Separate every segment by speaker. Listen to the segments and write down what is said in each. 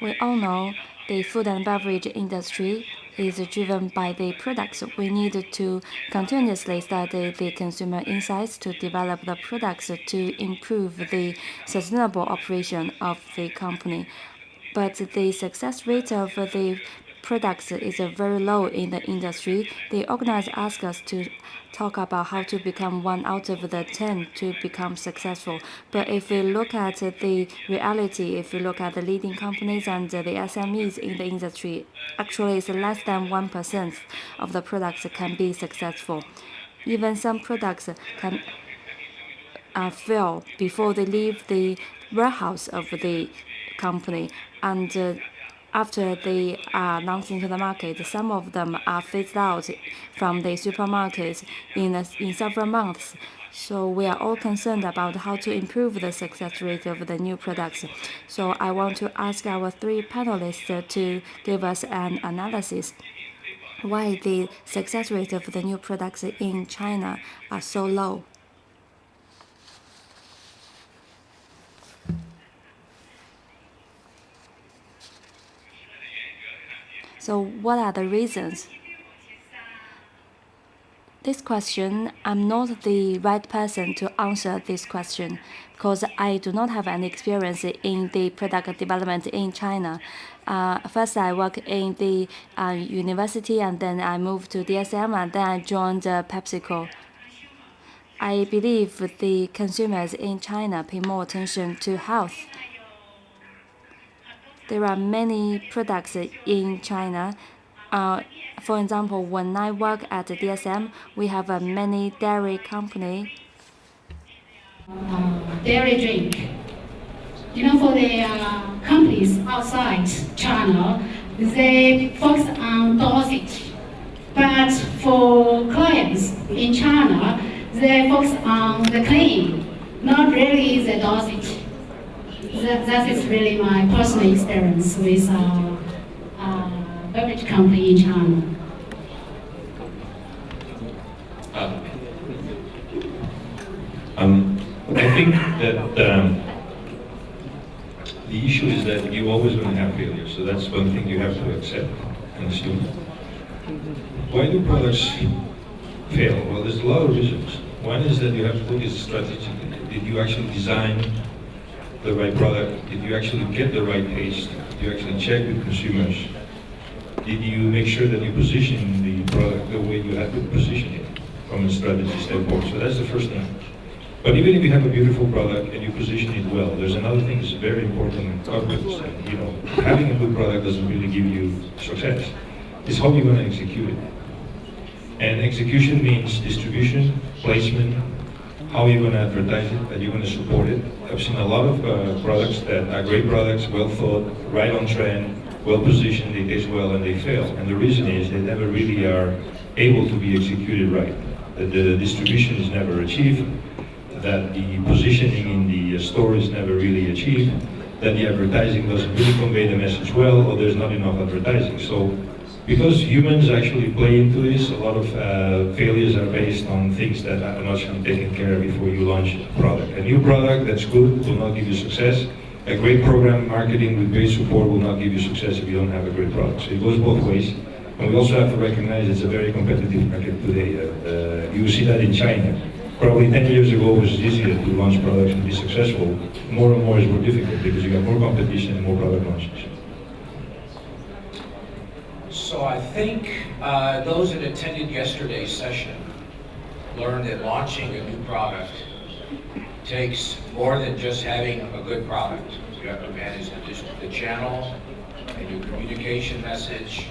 Speaker 1: We all know the food and beverage industry is driven by the products. We need to continuously study the consumer insights to develop the products to improve the sustainable operation of the company. But the success rate of the products is very low in the industry. The organizer asked us to talk about how to become 1 out of the 10 to become successful. But if we look at the reality, if we look at the leading companies and the SMEs in the industry, actually it's less than 1% of the products can be successful. Even some products can fail before they leave the warehouse of the company, and after they are announced into the market, some of them are phased out from the supermarket in several months. So we are all concerned about how to improve the success rate of the new products. So I want to ask our 3 panelists to give us an analysis why the success rate of the new products in China are so low. So what are the reasons? This question, I'm not the right person to answer this question because I do not have any experience in the product development in China. First, I work in the university, and then I moved to DSM, and then I joined PepsiCo. I believe the consumers in China pay more attention to health. There are many products in China. For example, when I work at DSM, we have many dairy company.
Speaker 2: Dairy drink. For the companies outside China, they focus on dosage. But for clients in China, they focus on the claim, not really the dosage. That is really my personal experience with beverage company in China.
Speaker 3: I think that the issue is that you're always going to have failure, so that's one thing you have to accept and assume. Why do products fail? Well, there's a lot of reasons. One is that you have to look at strategically. Did you actually design the right product? Did you actually get the right taste? Did you actually check with consumers? Did you make sure that you position the product the way you have to position it from a strategy standpoint? So that's the first thing. But even if you have a beautiful product and you position it well, there's another thing that's very important in confidence. Having a good product doesn't really give you success. It's how you're going to execute it. And execution means distribution, placement, how you're going to advertise it, that you're going to support it. I've seen a lot of products that are great products, well thought, right on trend, well positioned, they taste well, and they fail. And the reason is they never really are able to be executed right. That the distribution is never achieved, that the positioning in the store is never really achieved, that the advertising doesn't really convey the message well, or there's not enough advertising. So because humans actually play into this, a lot of failures are based on things that are not actually taken care of before you launch a product. A new product that's good will not give you success. A great program marketing with great support will not give you success if you don't have a great product. So it goes both ways. And we also have to recognize it's a very competitive market today. You see that in China. Probably 10 years ago it was easier to launch products and be successful. More and more is more difficult because you have more competition and more product launches.
Speaker 4: So I think those that attended yesterday's session learned that launching a new product takes more than just having a good product. You have to manage the channel and your communication message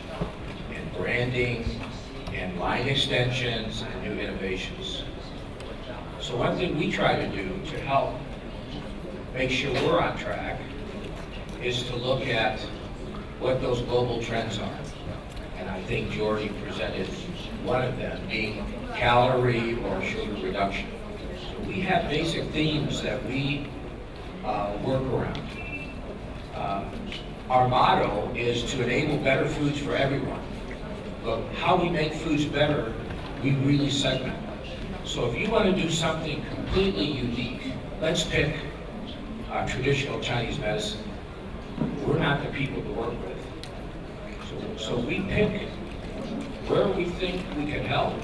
Speaker 4: and branding and line extensions and new innovations. So one thing we try to do to help make sure we're on track is to look at what those global trends are. And I think Jordi presented one of them, being calorie or sugar reduction. So we have basic themes that we work around. Our motto is to enable better foods for everyone. But how we make foods better, we really segment. So if you want to do something completely unique, let's pick traditional Chinese medicine. we're not the people to work with. So we pick where we think we can help,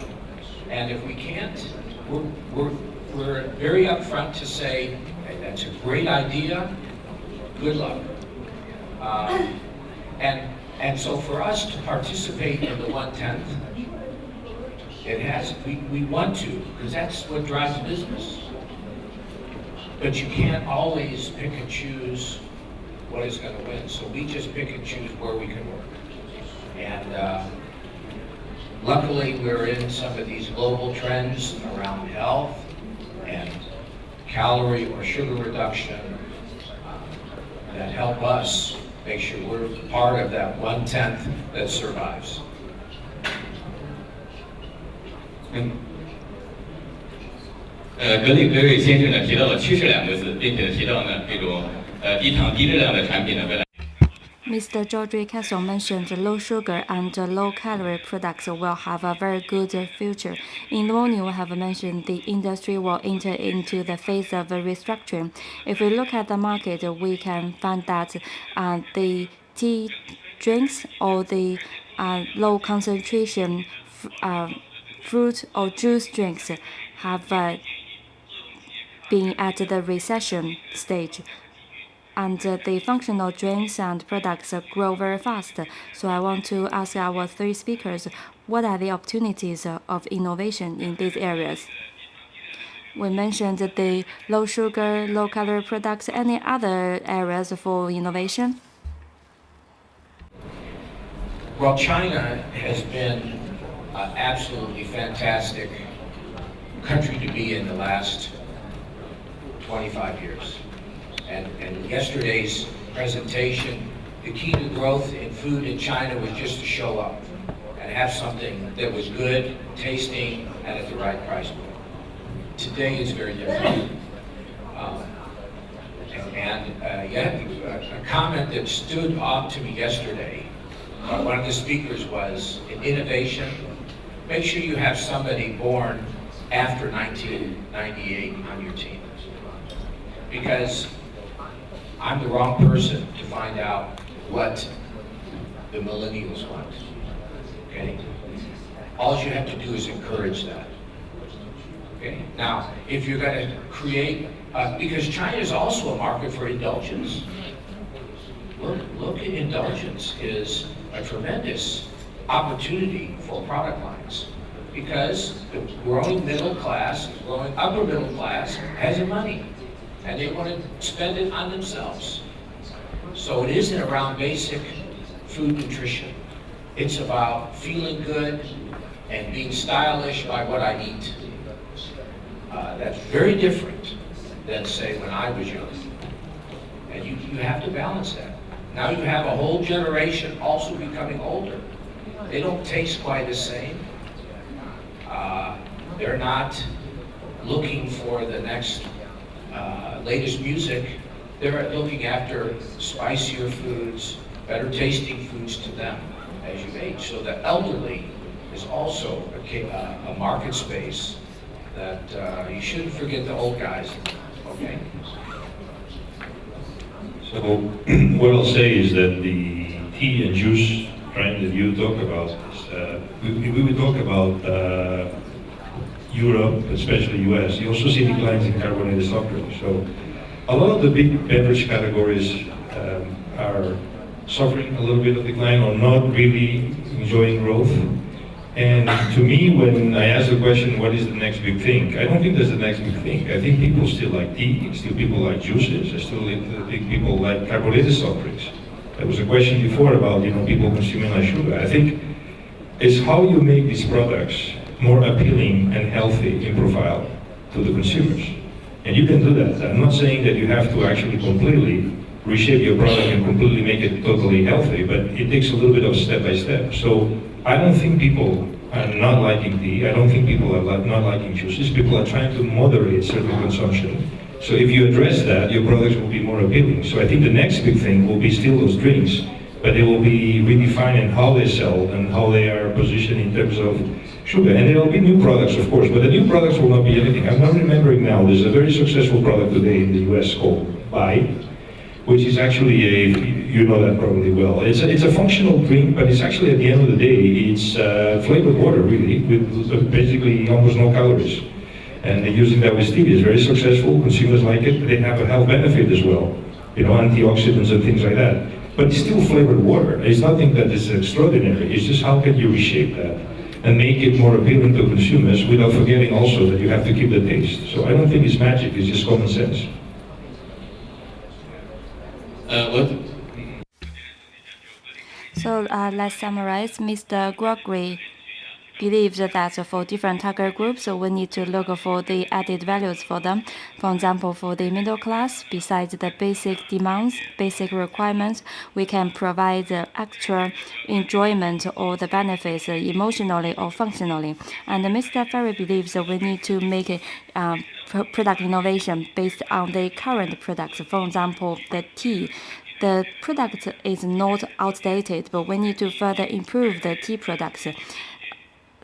Speaker 4: and if we can't, we're very upfront to say, hey, that's a great idea, good luck. And so for us to participate in the 1/10, we want to, because that's what drives business. But you can't always pick and choose what is going to win. So we just pick and choose where we can work. And luckily we're in some of these global trends around health and calorie or sugar reduction that help us make sure we're part of that 1/10 that survives.
Speaker 5: Gregory 先生呢提到了趋势2个字，并且提到呢这种低糖低热量的产品呢未来。
Speaker 1: Mr. Jordi Kesel mentioned low sugar and low calorie products will have a very good future. In the morning, we have mentioned the industry will enter into the phase of restructuring. If we look at the market, we can find that the tea drinks or the low concentration fruit or juice drinks have been at the recession stage. And the functional drinks and products grow very fast. So I want to ask our 3 speakers, what are the opportunities of innovation in these areas? We mentioned the low sugar, low calorie products. Any other areas for innovation?
Speaker 4: Well, China has been an absolutely fantastic country to be in the last 25 years. And yesterday's presentation, the key to growth in food in China was just to show up and have something that was good, tasting, and at the right price point. Today is very different. A comment that stood out to me yesterday, one of the speakers was, in innovation, make sure you have somebody born after 1998 on your team. Because I'm the wrong person to find out what the millennials want, okay? All you have to do is encourage that, okay? Now, if you're gonna create, because China is also a market for indulgence. Look at indulgence is a tremendous opportunity for product lines because the growing middle class, growing upper middle class has the money. And they want to spend it on themselves. So it isn't around basic food nutrition. It's about feeling good and being stylish by what I eat. That's very different than, say, when I was young. And you have to balance that. Now you have a whole generation also becoming older. They don't taste quite the same. They're not looking for the next latest music. They're looking after spicier foods, better tasting foods to them as you age. So the elderly is also a market space that you shouldn't forget the old guys, okay?
Speaker 3: So what I'll say is that the tea and juice trend that you talk about, we would talk about Europe, especially US, you also see declines in carbonated soft drinks. So a lot of the big beverage categories are suffering a little bit of decline or not really enjoying growth. And to me, when I ask the question, what is the next big thing? I don't think there's the next big thing. I think people still like tea, still people like juices, I still think people like carbonated soft drinks. There was a question before about people consuming less sugar. I think it's how you make these products more appealing and healthy in profile to the consumers. And you can do that. I'm not saying that you have to actually completely reshape your product and completely make it totally healthy, but it takes a little bit of step by step. So I don't think people are not liking tea. I don't think people are not liking juices. People are trying to moderate certain consumption. So if you address that, your products will be more appealing. So I think the next big thing will be still those drinks, but they will be redefined in how they sell and how they are positioned in terms of sugar. And there will be new products, of course, but the new products will not be anything. I'm not remembering now, there's a very successful product today in the US called Cuie, which is actually you know that probably well. It's a functional drink, but it's actually, at the end of the day, it's flavored water, really, with basically almost no calories. And they're using that with stevia. It's very successful. Consumers like it. They have a health benefit as well, you know, antioxidants and things like that. But it's still flavored water. It's nothing that is extraordinary. It's just how can you reshape that and make it more appealing to consumers without forgetting also that you have to keep the taste. So I don't think it's magic. It's just common sense.
Speaker 1: So let's summarize. Mr. Gregory believes that for different target groups, we need to look for the added values for them. For example, for the middle class, besides the basic demands, basic requirements, we can provide extra enjoyment or the benefits emotionally or functionally. And Mr. Ferre believes we need to make product innovation based on the current products. For example, the tea. The product is not outdated, but we need to further improve the tea products.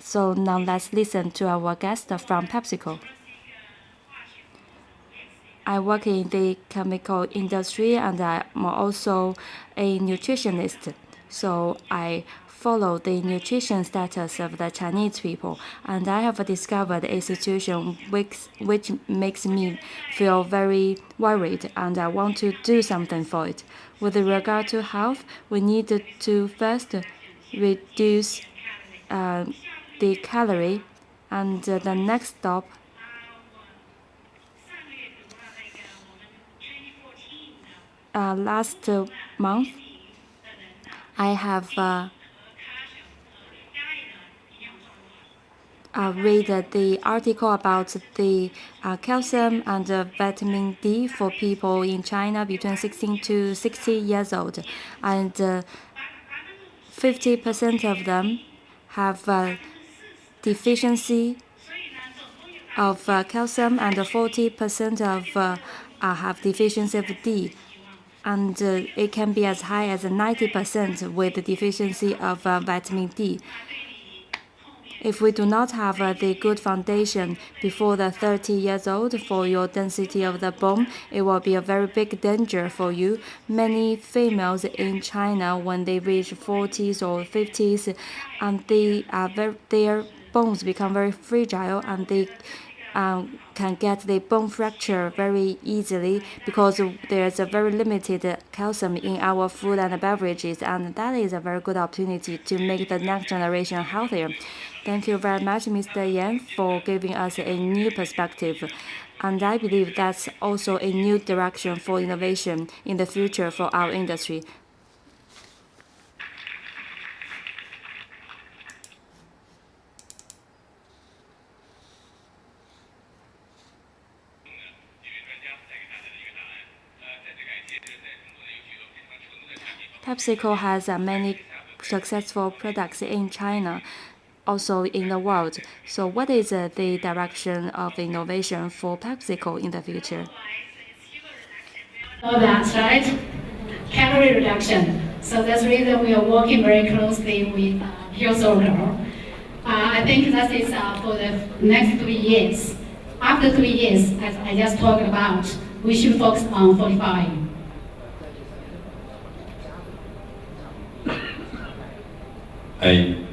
Speaker 1: So now let's listen to our guest from PepsiCo. I work in the chemical industry and I'm also a nutritionist. So I follow the nutrition status of the Chinese people, and I have discovered a situation which makes me feel very worried, and I want to do something for it. With regard to health, we need to first reduce the calorie, and the next stop last month I have read the article about the calcium and vitamin D for people in China between 16 to 60 years old, and 50% of them have deficiency of calcium, and 40% of have deficiency of D, and it can be as high as 90% with the deficiency of vitamin D. If we do not have the good foundation before the 30 years old for your density of the bone, it will be a very big danger for you. Many females in China, when they reach 40s or 50s, and their bones become very fragile, and they can get the bone fracture very easily because there's a very limited calcium in our food and beverages, and that is a very good opportunity to make the next generation healthier. Thank you very much, Mr. Yang, for giving us a new perspective. And I believe that's also a new direction for innovation in the future for our industry. PepsiCo has many successful products in China, also in the world. So what is the direction of innovation for PepsiCo in the future?
Speaker 2: Oh, that's right. Calorie reduction. So that's the reason we are working very closely with PureCircle. I think that is for the next 3 years. After 3 years, as I just talked about, we should focus on 45.
Speaker 3: I'm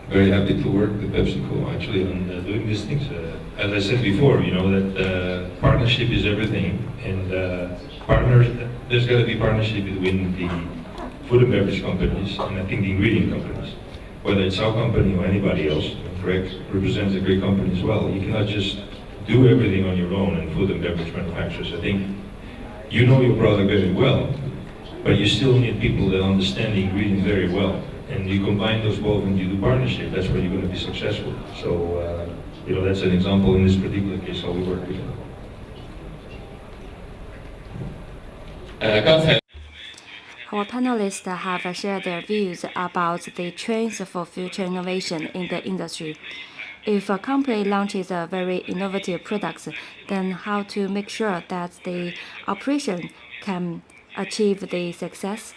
Speaker 3: very happy to work with PepsiCo actually on doing these things. As I said before, you know that partnership is everything, and partners. There's got to be partnership between the food and beverage companies and I think the ingredient companies, whether it's our company or anybody else. Greg represents a great company as well. You cannot just do everything on your own in food and beverage manufacturers. I think you know your product very well, but you still need people that understand the ingredients very well. And you combine those both and you do partnership, that's where you're going to be successful. So, you know, that's an example in this particular case how we work together.
Speaker 1: Our panelists have shared their views about the trends for future innovation in the industry. If a company launches a very innovative product, then how to make sure that the operation can achieve the success?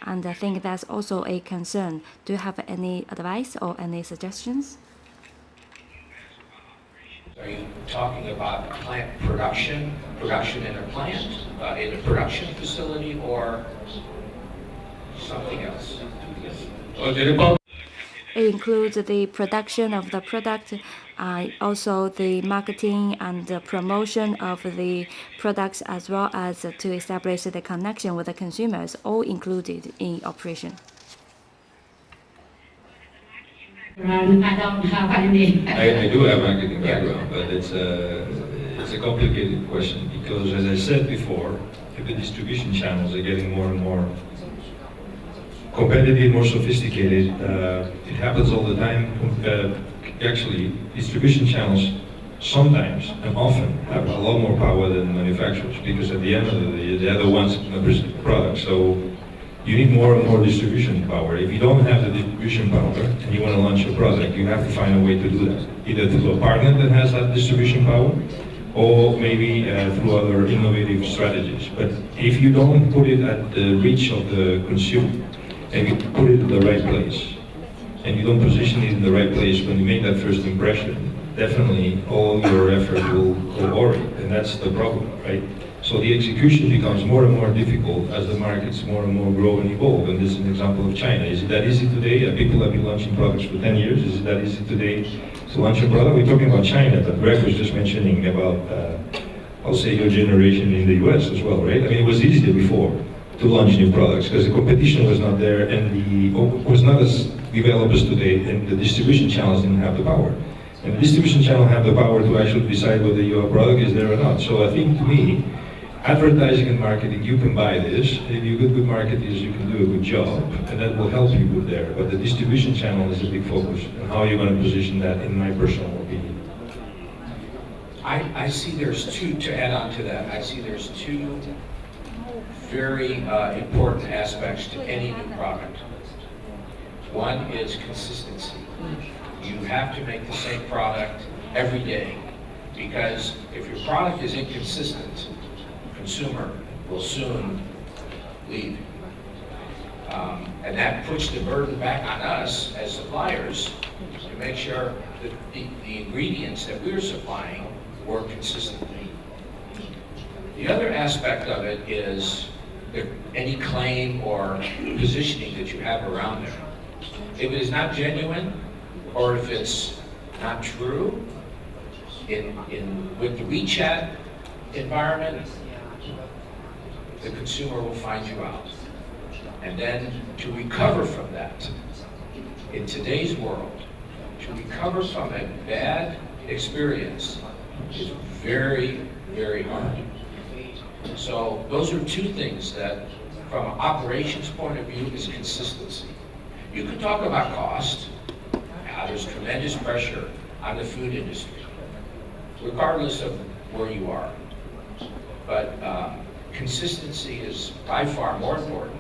Speaker 1: And I think that's also a concern. Do you have any advice or any suggestions?
Speaker 4: Are you talking about plant production in a plant, in a production facility, or something else?
Speaker 5: 我觉得包
Speaker 1: It includes the production of the product, also the marketing and the promotion of the products, as well as to establish the connection with the consumers, all included in operation.
Speaker 2: I don't have any.
Speaker 3: I do have marketing background, but it's a complicated question because, as I said before, the distribution channels are getting more and more competitive, more sophisticated. It happens all the time. Actually, distribution channels sometimes and often have a lot more power than manufacturers because at the end of the day, they're the ones that produce the product. So you need more and more distribution power. If you don't have the distribution power and you want to launch a product, you have to find a way to do that, either through a partner that has that distribution power, or maybe through other innovative strategies. But if you don't put it at the reach of the consumer, and you put it in the right place, and you don't position it in the right place when you make that first impression, definitely all your effort will go awry, and that's the problem, right? So the execution becomes more and more difficult as the markets more and more grow and evolve, and this is an example of China. Is it that easy today? People have been launching products for 10 years. Is it that easy today to launch a product? We're talking about China, but Greg was just mentioning about, I'll say, your generation in the US as well, right? I mean, it was easier before to launch new products because the competition was not there and was not as developed as today, and the distribution channels didn't have the power. And the distribution channel have the power to actually decide whether your product is there or not. So I think, to me, advertising and marketing, you can buy this. If you're good marketers, you can do a good job, and that will help you with there. But the distribution channel is a big focus, and how you're going to position that, in my personal opinion.
Speaker 4: I see there's two, to add on to that, I see there's two very important aspects to any new product. One is consistency. You have to make the same product every day, because if your product is inconsistent, consumer will soon leave. And that puts the burden back on us as suppliers to make sure that the ingredients that we're supplying work consistently. The other aspect of it is any claim or positioning that you have around there. If it is not genuine, or if it's not true, with the WeChat environment, the consumer will find you out. And then to recover from that, in today's world, to recover from a bad experience is very, very hard. So those are two things that, from an operations point of view, is consistency. You can talk about cost. There's tremendous pressure on the food industry, regardless of where you are. But consistency is by far more important,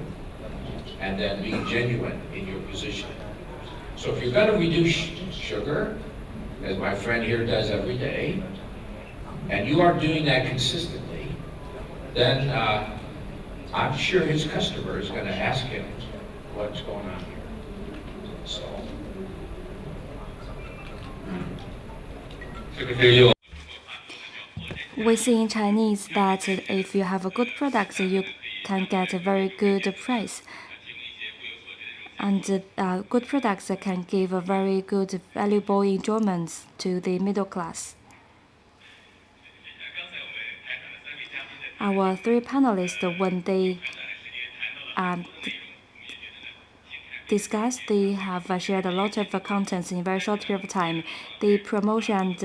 Speaker 4: and then being genuine in your position. So if you're going to reduce sugar, as my friend here does every day, and you are doing that consistently, then I'm sure his customer is going to ask him what's going on here. So.
Speaker 5: 这个是用
Speaker 1: We see in Chinese that if you have a good product, you can get a very good price. And good products can give a very good, valuable enjoyment to the middle class. Our three panelists, when they discussed, they have shared a lot of contents in a very short period of time. The promotion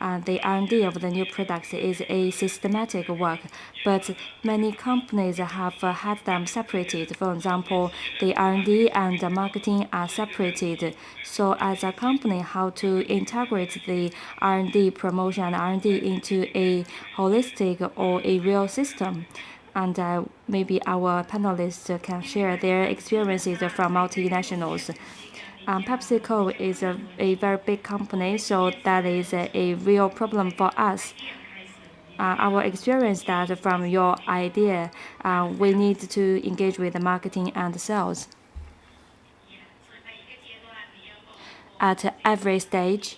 Speaker 1: and the R&D of the new products is a systematic work, but many companies have had them separated. For example, the R&D and the marketing are separated. So as a company, how to integrate the R&D promotion and R&D into a holistic or a real system? And maybe our panelists can share their experiences from multinationals. PepsiCo is a very big company, so that is a real problem for us. Our experience that from your idea, we need to engage with the marketing and sales. At every stage,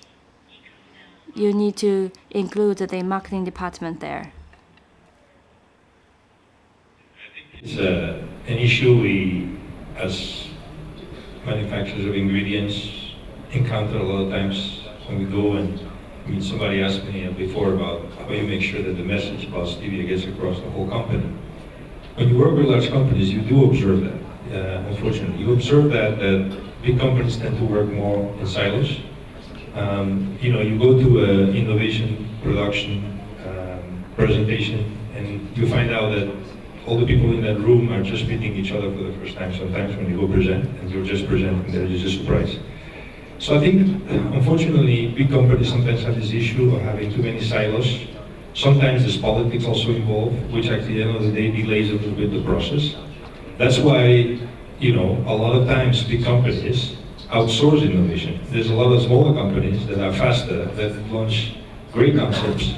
Speaker 1: you need to include the marketing department there.
Speaker 3: It's an issue we as manufacturers of ingredients, encounter a lot of times when we go and meet. Somebody asked me before about how you make sure that the message about stevia gets across the whole company. When you work with large companies, you do observe that. Unfortunately, you observe that big companies tend to work more in silos. You go to an innovation production presentation, and you find out that all the people in that room are just meeting each other for the first time. Sometimes when you go present, and you're just presenting, there is a surprise. So I think, unfortunately, big companies sometimes have this issue of having too many silos. Sometimes there's politics also involved, which at the end of the day delays a little bit the process. That's why, a lot of times big companies outsource innovation. There's a lot of smaller companies that are faster, that launch great concepts,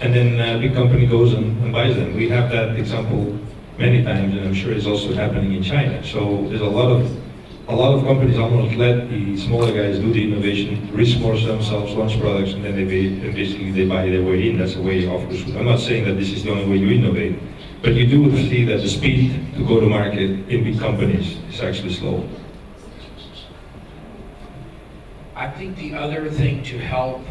Speaker 3: and then a big company goes and buys them. We have that example many times, and I'm sure it's also happening in China. So there's a lot of companies almost let the smaller guys do the innovation, resource themselves, launch products, and then they buy their way in. That's a way of pursuit. I'm not saying that this is the only way you innovate, but you do see that the speed to go to market in big companies is actually slow.
Speaker 4: I think the other thing to help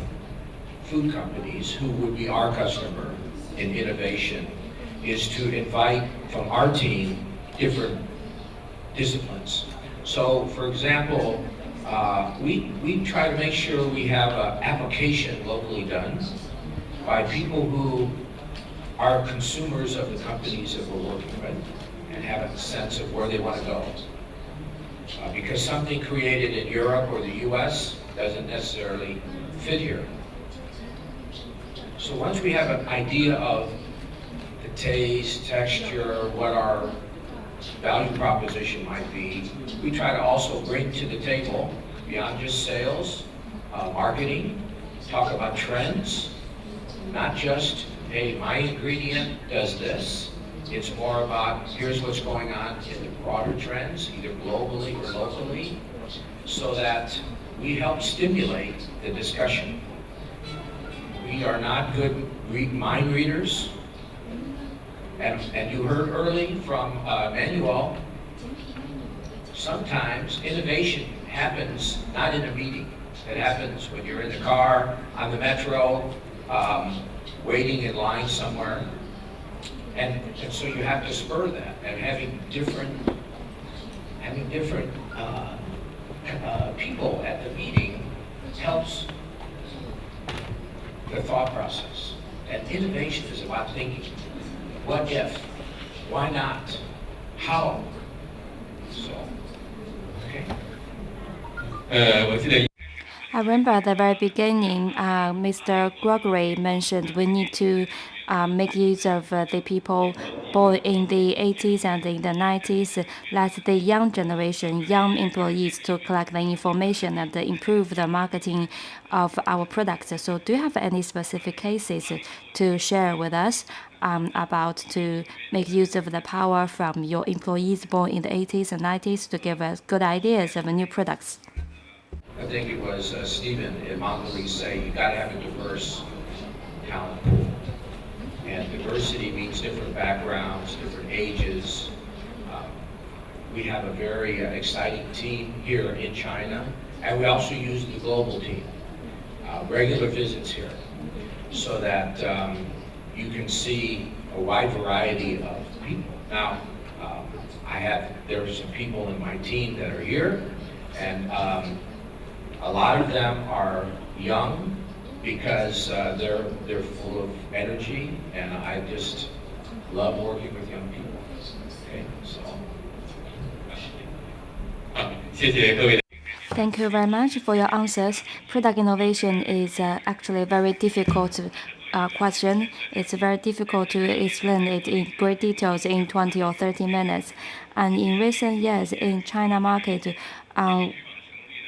Speaker 4: food companies, who would be our customer in innovation, is to invite from our team different disciplines. So, for example, we try to make sure we have an application locally done by people who are consumers of the companies that we're working with and have a sense of where they want to go. Because something created in Europe or the US doesn't necessarily fit here. So once we have an idea of the taste, texture, what our value proposition might be, we try to also bring to the table, beyond just sales, marketing, talk about trends, not just, hey, my ingredient does this. It's more about, here's what's going on in the broader trends, either globally or locally, so that we help stimulate the discussion. We are not good mind readers. And you heard early from Manuel, sometimes innovation happens not in a meeting. It happens when you're in the car, on the metro, waiting in line somewhere. And so you have to spur that, and having different people at the meeting helps the thought process. And innovation is about thinking, what if, why not, how? So, okay.
Speaker 1: I remember at the very beginning, Mr. Gregory mentioned we need to make use of the people born in the 80s and in the 90s, let the young generation, young employees to collect the information and improve the marketing of our products. So do you have any specific cases to share with us about to make use of the power from your employees born in the 80s and 90s to give us good ideas of new products?
Speaker 4: I think it was Stephen in Mondelez say you got to have a diverse talent pool. And diversity means different backgrounds, different ages. We have a very exciting team here in China, and we also use the global team. Regular visits here, so that you can see a wide variety of people. Now, there are some people in my team that are here, and a lot of them are young because they're full of energy, and I just love working with young people. Okay, so.
Speaker 1: Thank you very much for your answers. Product innovation is actually a very difficult question. It's very difficult to explain it in great details in 20 or 30 minutes. And in recent years in China market,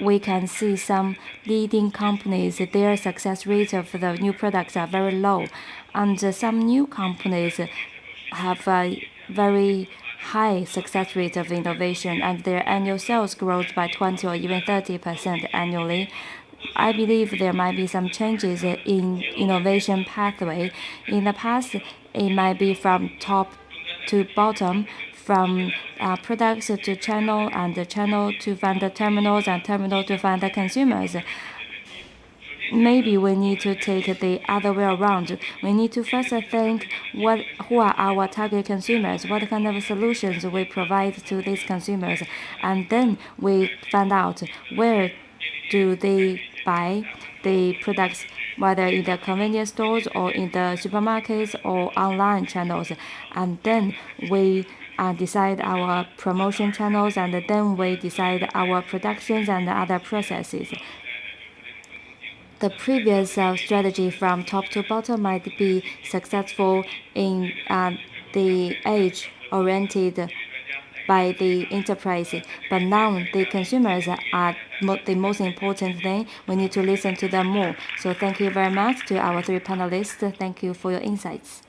Speaker 1: we can see some leading companies, their success rate of the new products are very low. And some new companies have a very high success rate of innovation, and their annual sales grows by 20 or even 30% annually. I believe there might be some changes in innovation pathway. In the past, it might be from top to bottom. from products to channel, and the channel to find the terminals, and terminal to find the consumers. Maybe we need to take the other way around. We need to first think who are our target consumers, what kind of solutions we provide to these consumers, and then we find out where do they buy the products, whether in the convenience stores or in the supermarkets or online channels, and then we decide our promotion channels, and then we decide our productions and other processes. The previous strategy from top to bottom might be successful in the age oriented by the enterprise, but now the consumers are the most important thing. We need to listen to them more. So thank you very much to our 3 panelists. Thank you for your insights.